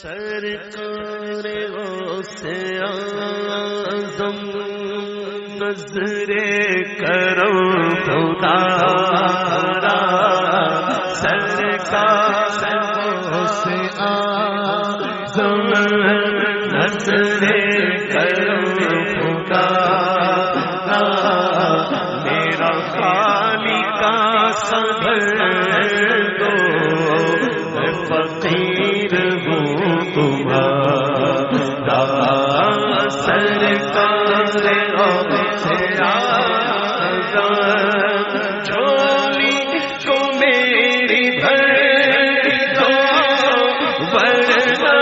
سرکار غوث اعظم نظر کرم خدارا، سرکار غوث اعظم نظر کرم خدارا، میرا خالق کا صبر دو، میں فقیر ہوں تمہارا، سرکار غوث اعظم جھولی کو میری بھر دو، ورنہ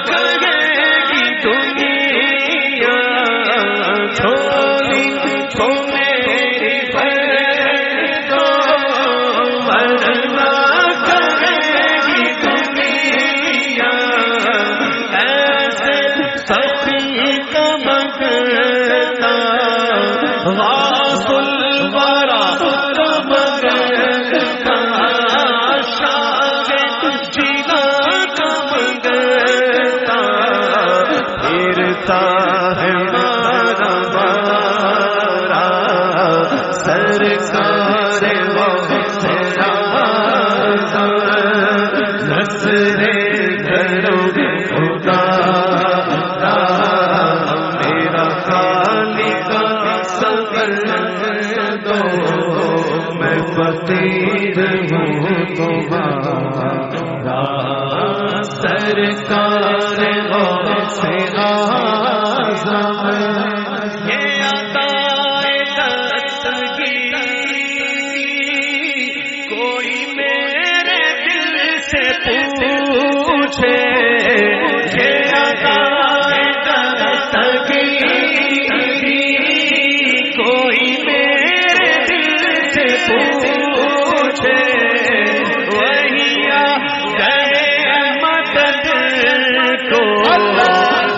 کرے گی دنیا، جھولی کو میری بھر دو، ورنہ کرے گی دنیا، ایسے سخی کا مگنا غاث الورا کا مگنا، شاہ جینا کا مگنا، پھرتا ہے مارا مارا، سرکار غوث اعظم نصر کرم خدارا، میرا خالق صبر دو، میں فقیر ہوں تمہارا، سرکار غوث اعظم یہ عطائے دستگیری کوئی میرے دل سے پوچھے، یہ عطائے دستگیری کوئی میرے دل سے پوچھے، وہی گئے مدد کو،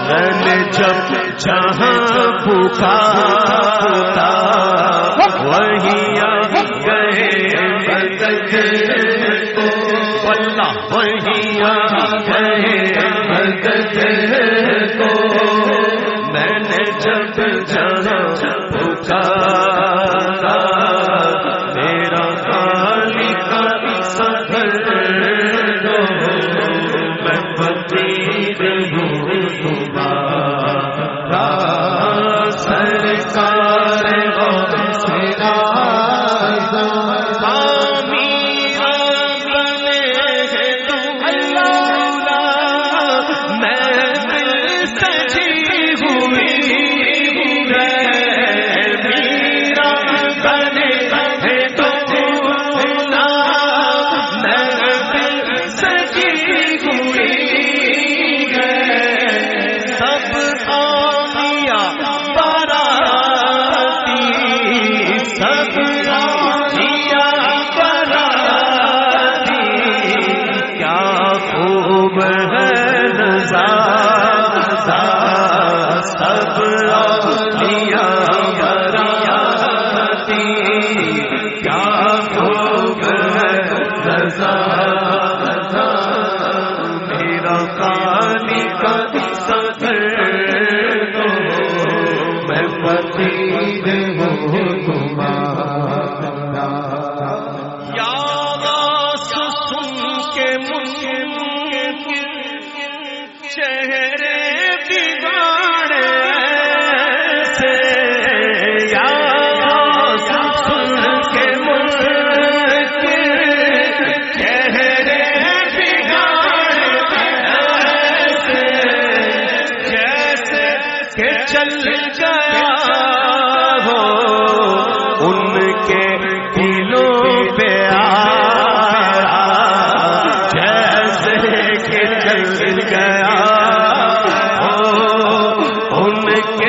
میں جب جہاں پکارا، وہی گئے مدد کو، اللہ وہی گئے مدد کو، میں نے جب جہاں پکارا، میرا خالق صبر دو، میں فقیر ہوں تمہارا، سرکار غوث اعظم میرا خالق صبر دو، میں فقیر ہوں تمہارا، یا غوث سن کے ممکن چہرے بگاڑے سے، یا غوث سن کے چل گیا